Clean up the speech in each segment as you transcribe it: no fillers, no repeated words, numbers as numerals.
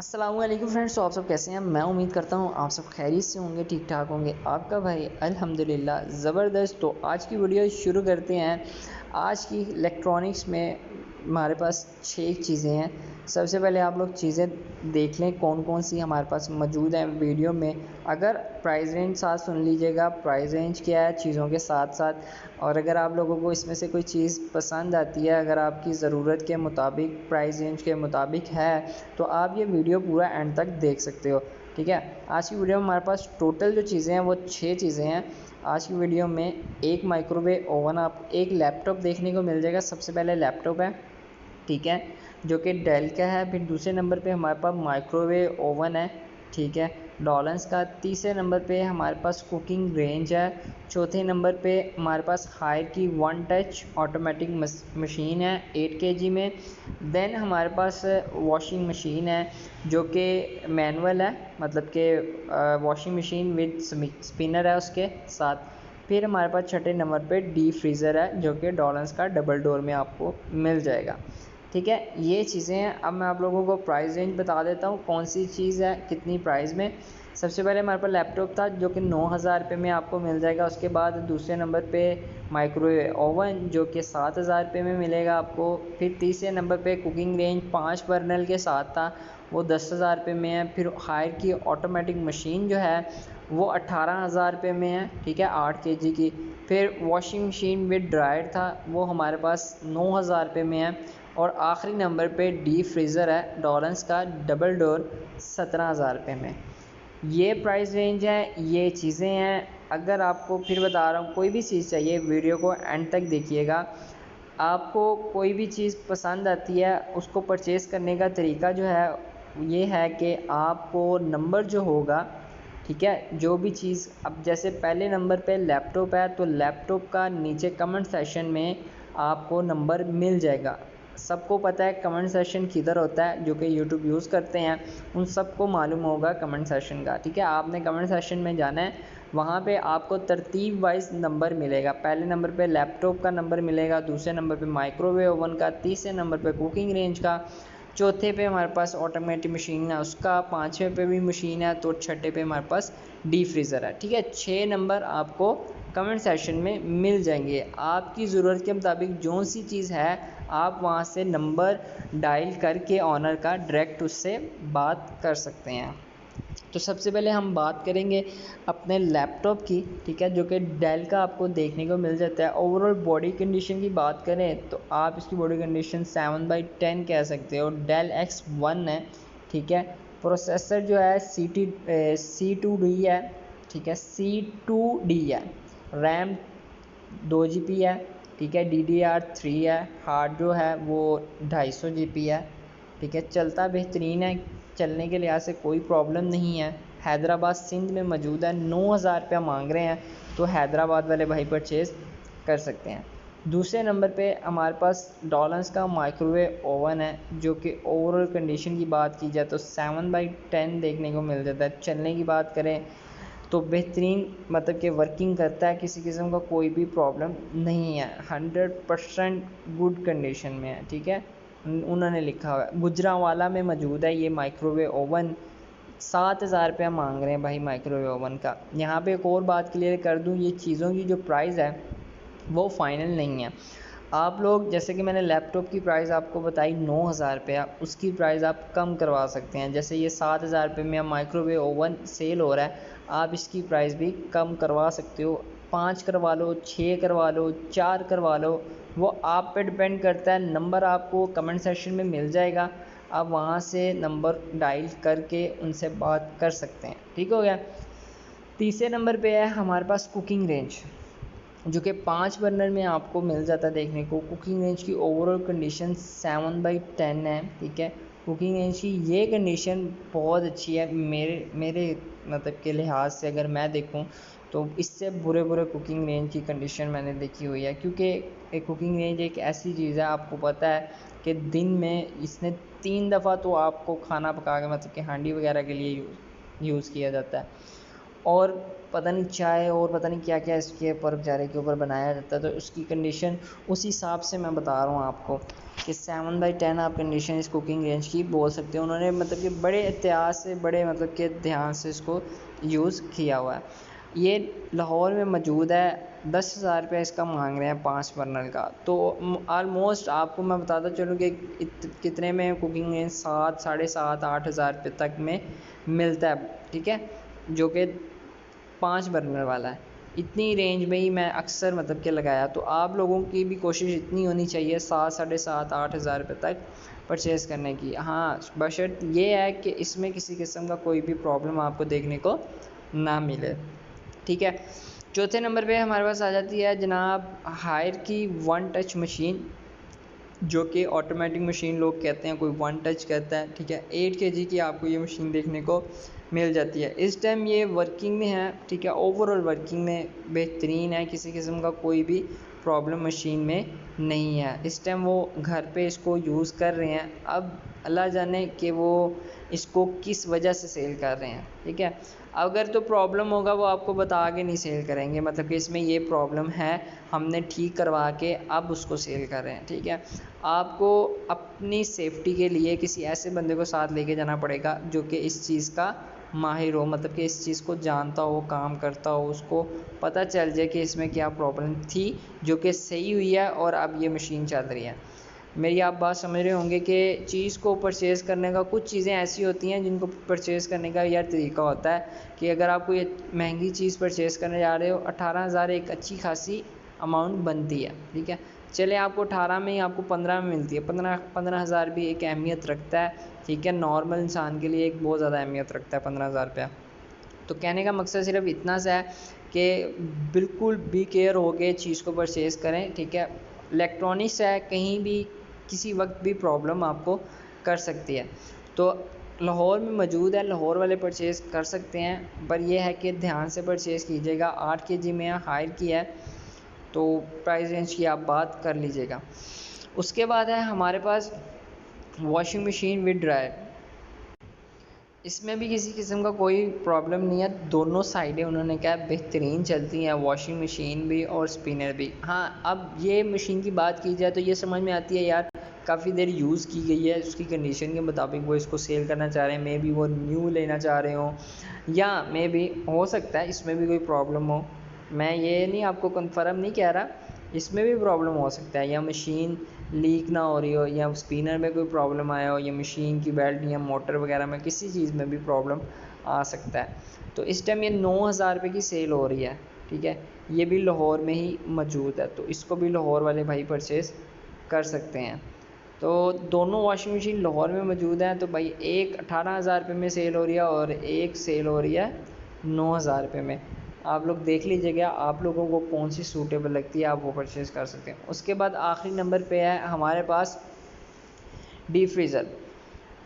अस्सलामुअलैकुम फ्रेंड्स। तो आप सब कैसे हैं? मैं उम्मीद करता हूँ आप सब खैरियत से होंगे, ठीक ठाक होंगे। आपका भाई अल्हम्दुलिल्लाह ज़बरदस्त। तो आज की वीडियो शुरू करते हैं। आज की इलेक्ट्रॉनिक्स में हमारे पास 6 चीज़ें हैं। सबसे पहले आप लोग चीज़ें देख लें कौन कौन सी हमारे पास मौजूद हैं वीडियो में। अगर प्राइस रेंज साथ सुन लीजिएगा, प्राइस रेंज क्या है चीज़ों के साथ साथ। और अगर आप लोगों को इसमें से कोई चीज़ पसंद आती है, अगर आपकी ज़रूरत के मुताबिक, प्राइस रेंज के मुताबिक है, तो आप ये वीडियो पूरा एंड तक देख सकते हो। ठीक है, आज की वीडियो में हमारे पास टोटल जो चीज़ें हैं वो 6 चीज़ें हैं। आज की वीडियो में एक माइक्रोवेव ओवन, आप एक लैपटॉप देखने को मिल जाएगा। सबसे पहले लैपटॉप है, ठीक है, जो कि डेल का है। फिर दूसरे नंबर पे हमारे पास माइक्रोवेव ओवन है, ठीक है, डॉलन्स का। तीसरे नंबर पे हमारे पास कुकिंग रेंज है। चौथे नंबर पे हमारे पास हायर की वन टच ऑटोमेटिक मशीन है 8 केजी में। देन हमारे पास वॉशिंग मशीन है जो कि मैनुअल है, मतलब कि वॉशिंग मशीन विद स्पिनर है उसके साथ। फिर हमारे पास छठे नंबर पे डी फ्रीज़र है जो कि डॉलन्स का डबल डोर में आपको मिल जाएगा। ठीक है, ये चीज़ें हैं। अब मैं आप लोगों को प्राइस रेंज बता देता हूँ कौन सी चीज़ है कितनी प्राइस में। सबसे पहले हमारे पास लैपटॉप था जो कि 9,000 रुपये में आपको मिल जाएगा। उसके बाद दूसरे नंबर पे माइक्रोवेव ओवन जो कि 7,000 रुपये में मिलेगा आपको। फिर तीसरे नंबर पे कुकिंग रेंज 5 बर्नल के साथ था, वो 10,000 रुपये में है। फिर हायर की ऑटोमेटिक मशीन जो है वो 18,000 रुपये में है, ठीक है, 8 केजी की। फिर वॉशिंग मशीन विद ड्रायर था, वो हमारे पास 9,000 रुपये में है। और आखिरी नंबर पे डीप फ्रीज़र है डॉलन्स का डबल डोर 17,000 रुपये में। ये प्राइस रेंज है, ये चीज़ें हैं। अगर आपको फिर बता रहा हूँ कोई भी चीज़ चाहिए वीडियो को एंड तक देखिएगा। आपको कोई भी चीज़ पसंद आती है उसको परचेज़ करने का तरीका जो है ये है कि आपको नंबर जो होगा, ठीक है, जो भी चीज़, अब जैसे पहले नंबर पे लैपटॉप है तो लैपटॉप का नीचे कमेंट सेशन में आपको नंबर मिल जाएगा। सबको पता है कमेंट सेशन किधर होता है, जो कि यूट्यूब यूज़ करते हैं उन सबको मालूम होगा कमेंट सेशन का। ठीक है, आपने कमेंट सेशन में जाना है, वहाँ पे आपको तरतीब वाइज नंबर मिलेगा। पहले नंबर पे लैपटॉप का नंबर मिलेगा, दूसरे नंबर पे माइक्रोवेव ओवन का, तीसरे नंबर पे कुकिंग रेंज का, चौथे पे हमारे पास ऑटोमेटिक मशीन है उसका, पाँचवें पे भी मशीन है, तो छठे पे हमारे पास डी फ्रीज़र है। ठीक है, 6 नंबर आपको कमेंट सेशन में मिल जाएंगे। आपकी ज़रूरत के मुताबिक जो सी चीज़ है आप वहाँ से नंबर डायल करके ऑनर का डायरेक्ट उससे बात कर सकते हैं। तो सबसे पहले हम बात करेंगे अपने लैपटॉप की, ठीक है, जो कि डेल का आपको देखने को मिल जाता है। ओवरऑल बॉडी कंडीशन की बात करें तो आप इसकी बॉडी कंडीशन 7/10 कह सकते हो। डेल X1 है, ठीक है। प्रोसेसर जो है C2D है, ठीक है, C2D है। रैम 2 GB है, ठीक है, DDR3 है। हार्ड जो है वो 250 GB है, ठीक है। चलता बेहतरीन है, चलने के लिहाज से कोई प्रॉब्लम नहीं है। हैदराबाद सिंध में मौजूद है। 9,000 रुपया मांग रहे हैं, तो हैदराबाद वाले भाई परचेज़ कर सकते हैं। दूसरे नंबर पे हमारे पास डॉलन्स का माइक्रोवेव ओवन है, जो कि ओवरऑल कंडीशन की बात की जाए तो 7/10 देखने को मिल जाता है। चलने की बात करें तो बेहतरीन, मतलब कि वर्किंग करता है, किसी किस्म का कोई भी प्रॉब्लम नहीं है, 100% गुड कंडीशन में है। ठीक है, उन्होंने लिखा हुआ है गुजरांवाला में मौजूद है ये माइक्रोवेव ओवन। 7,000 रुपया मांग रहे हैं भाई माइक्रोवेव ओवन का। यहाँ पे एक और बात क्लियर कर दूँ, ये चीज़ों की जो प्राइस है वो फाइनल नहीं है। आप लोग, जैसे कि मैंने लैपटॉप की प्राइस आपको बताई 9,000 रुपया, उसकी प्राइस आप कम करवा सकते हैं। जैसे ये 7,000 रुपये में माइक्रोवेव ओवन सेल हो रहा है, आप इसकी प्राइस भी कम करवा सकते हो। 5 करवा लो, 6 करवा लो, 4 करवा लो, वो आप पे डिपेंड करता है। नंबर आपको कमेंट सेक्शन में मिल जाएगा, आप वहाँ से नंबर डायल करके उनसे बात कर सकते हैं। ठीक हो गया। तीसरे नंबर पे है हमारे पास कुकिंग रेंज, जो कि 5 बर्नर में आपको मिल जाता है देखने को। कुकिंग रेंज की ओवरऑल कंडीशन 7/10 है, ठीक है। कुकिंग रेंज की ये कंडीशन बहुत अच्छी है मेरे मतलब के लिहाज से। अगर मैं देखूं तो इससे बुरे बुरे कुकिंग रेंज की कंडीशन मैंने देखी हुई है, क्योंकि एक कुकिंग रेंज एक ऐसी चीज़ है, आपको पता है कि दिन में इसने 3 दफ़ा तो आपको खाना पका के, मतलब कि हांडी वगैरह के लिए यूज़ किया जाता है। और पता नहीं चाय और पता नहीं क्या क्या इसके पर्व चारे के ऊपर बनाया जाता है। तो उसकी कंडीशन उस हिसाब से मैं बता रहा हूँ आपको कि 7/10 आप कंडीशन इस कुकिंग रेंज की बोल सकते हो। उन्होंने मतलब कि बड़े एहतियात से, बड़े मतलब कि ध्यान से इसको यूज़ किया हुआ है। ये लाहौर में मौजूद है, 10,000 रुपये इसका मांग रहे हैं 5 बर्नर का। तो ऑलमोस्ट आपको मैं बताता चलूँ कि कितने में कुकिंग रेंज 7, 7.5, 8,000 रुपये तक में मिलता है, ठीक है, जो कि 5 बर्नर वाला है। इतनी रेंज में ही मैं अक्सर मतलब कि लगाया। तो आप लोगों की भी कोशिश इतनी होनी चाहिए 7, 7.5, 8,000 रुपये तक परचेज़ करने की। हाँ, बशर्त ये है कि इसमें किसी किस्म का कोई भी प्रॉब्लम आपको देखने को ना मिले, ठीक है। चौथे नंबर पे हमारे पास आ जाती है जनाब हायर की 1 टच मशीन, जो कि ऑटोमेटिक मशीन लोग कहते हैं, कोई 1 टच कहता है, ठीक है। 8 kg की आपको ये मशीन देखने को मिल जाती है। इस टाइम ये वर्किंग में है, ठीक है, ओवरऑल वर्किंग में बेहतरीन है, किसी किस्म का कोई भी प्रॉब्लम मशीन में नहीं है। इस टाइम वो घर पे इसको यूज़ कर रहे हैं। अब अल्लाह जाने कि वो इसको किस वजह से सेल कर रहे हैं, ठीक है। अगर तो प्रॉब्लम होगा वो आपको बता के नहीं सेल करेंगे, मतलब कि इसमें ये प्रॉब्लम है, हमने ठीक करवा के अब उसको सेल कर रहे हैं, ठीक है। आपको अपनी सेफ्टी के लिए किसी ऐसे बंदे को साथ लेके जाना पड़ेगा जो कि इस चीज़ का माहिर हो, मतलब कि इस चीज़ को जानता हो, काम करता हो, उसको पता चल जाए कि इसमें क्या प्रॉब्लम थी जो कि सही हुई है और अब ये मशीन चल रही है। मेरी आप बात समझ रहे होंगे कि चीज़ को परचेज़ करने का, कुछ चीज़ें ऐसी होती हैं जिनको परचेज़ करने का यार तरीका होता है कि अगर आप कोई महंगी चीज़ परचेज़ करने जा रहे हो, 18,000 एक अच्छी खासी अमाउंट बनती है, ठीक है। चले आपको 18 में ही आपको 15 में मिलती है, 15,000 भी एक अहमियत रखता है, ठीक है। नॉर्मल इंसान के लिए एक बहुत ज़्यादा अहमियत रखता है 15,000 रुपया। तो कहने का मकसद सिर्फ इतना सा है कि बिल्कुल बी केयर हो के चीज़ को परचेज़ करें, ठीक है। इलेक्ट्रॉनिक्स है, कहीं भी किसी वक्त भी प्रॉब्लम आपको कर सकती है। तो लाहौर में मौजूद है, लाहौर वाले परचेज़ कर सकते हैं, पर यह है कि ध्यान से परचेज़ कीजिएगा। 8 kg में हायर की है तो प्राइस रेंज की आप बात कर लीजिएगा। उसके बाद है हमारे पास वॉशिंग मशीन विद ड्रायर। इसमें भी किसी किस्म का कोई प्रॉब्लम नहीं है, दोनों साइडें उन्होंने क्या बेहतरीन चलती हैं, वॉशिंग मशीन भी और स्पिनर भी। हाँ, अब ये मशीन की बात की जाए तो ये समझ में आती है यार काफ़ी देर यूज़ की गई है, उसकी कंडीशन के मुताबिक वो इसको सेल करना चाह रहे हैं, मे बी वो न्यू लेना चाह रहे हो, या मे बी हो सकता है इसमें भी कोई प्रॉब्लम हो। मैं ये नहीं आपको कन्फर्म नहीं कह रहा, इसमें भी प्रॉब्लम हो सकता है, या मशीन लीक ना हो रही हो, या स्पिनर में कोई प्रॉब्लम आया हो, या मशीन की बेल्ट या मोटर वगैरह में किसी चीज़ में भी प्रॉब्लम आ सकता है। तो इस टाइम ये 9,000 रुपये की सेल हो रही है, ठीक है। ये भी लाहौर में ही मौजूद है, तो इसको भी लाहौर वाले भाई परचेज़ कर सकते हैं। तो दोनों वॉशिंग मशीन लाहौर में मौजूद हैं। तो भाई एक 18,000 रुपये में सेल हो रही है और एक सेल हो रही है 9,000 रुपये में। आप लोग देख लीजिएगा आप लोगों को कौन सी सूटेबल लगती है, आप वो परचेज़ कर सकते हैं। उसके बाद आखिरी नंबर पे है हमारे पास डीप फ्रीज़र।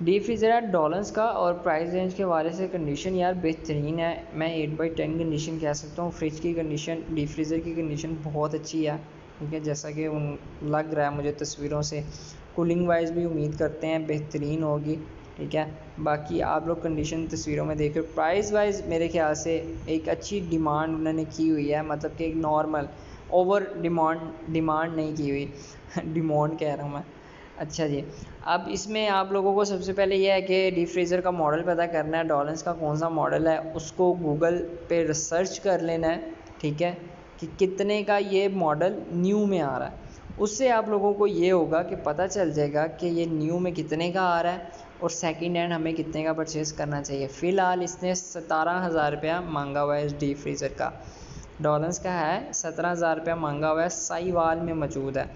डीप फ्रीज़र है डॉलर्स का, और प्राइस रेंज के हवाले से कंडीशन यार बेहतरीन है। मैं 8/10 कंडीशन कह सकता हूँ। फ्रिज की कंडीशन, डीप फ्रीज़र की कंडीशन बहुत अच्छी है, ठीक है, जैसा कि लग रहा है मुझे तस्वीरों से। कूलिंग वाइज भी उम्मीद करते हैं बेहतरीन होगी, ठीक है। बाकी आप लोग कंडीशन तस्वीरों में देख रहे हो। प्राइस वाइज मेरे ख्याल से एक अच्छी डिमांड उन्होंने की हुई है, मतलब कि एक नॉर्मल ओवर डिमांड नहीं की हुई डिमांड कह रहा हूँ मैं। अच्छा जी, अब इसमें आप लोगों को सबसे पहले यह है कि डीप फ्रीज़र का मॉडल पता करना है, डॉलर्स का कौन सा मॉडल है, उसको गूगल पे रिसर्च कर लेना है, ठीक है, कि कितने का ये मॉडल न्यू में आ रहा है। उससे आप लोगों को ये होगा कि पता चल जाएगा कि ये न्यू में कितने का आ रहा है और सेकंड हैंड हमें कितने का परचेज़ करना चाहिए। फ़िलहाल इसने 17,000 रुपया मांगा हुआ है इस डीप फ्रीज़र का, डॉलर्स का है, 17,000 रुपया मांगा हुआ है, साहिवाल में मौजूद है।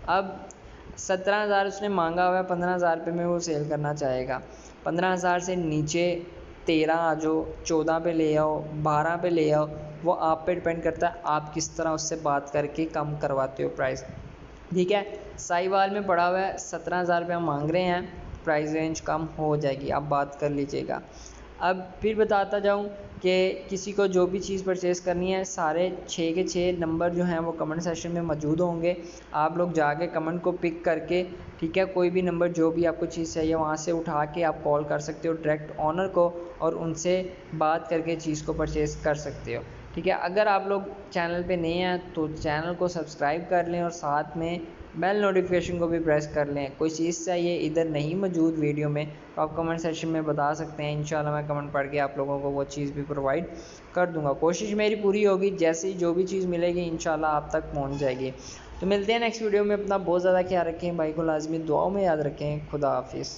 अब 17,000 उसने मांगा हुआ है, 15,000 रुपये में वो सेल करना चाहेगा। 15,000 से नीचे 13 आ जाओ, 14 पे ले आओ, 12 पे ले आओ, वो आप पे डिपेंड करता है आप किस तरह उससे बात करके कम करवाते हो प्राइस, ठीक है। साहिवाल में पड़ा हुआ है, 17,000 रुपया मांग रहे हैं, प्राइस रेंज कम हो जाएगी, आप बात कर लीजिएगा। अब फिर बताता जाऊँ कि किसी को जो भी चीज़ परचेज़ करनी है, सारे 6 के 6 नंबर जो हैं वो कमेंट सेक्शन में मौजूद होंगे। आप लोग जाके कमेंट को पिक करके, ठीक है, कोई भी नंबर जो भी आपको चीज़ चाहिए वहाँ से उठा के आप कॉल कर सकते हो डायरेक्ट ऑनर को और उनसे बात करके चीज़ को परचेज़ कर सकते हो। ठीक है, अगर आप लोग चैनल पे नए हैं तो चैनल को सब्सक्राइब कर लें और साथ में बेल नोटिफिकेशन को भी प्रेस कर लें। कोई चीज़ चाहिए इधर नहीं मौजूद वीडियो में तो आप कमेंट सेक्शन में बता सकते हैं, इंशाल्लाह मैं कमेंट पढ़ के आप लोगों को वो चीज़ भी प्रोवाइड कर दूंगा। कोशिश मेरी पूरी होगी, जैसे ही जो भी चीज़ मिलेगी इंशाल्लाह आप तक पहुंच जाएगी। तो मिलते हैं नेक्स्ट वीडियो में। अपना बहुत ज़्यादा ख्याल रखें, भाई को लाजमी दुआओं में याद रखें। खुदा हाफिज़।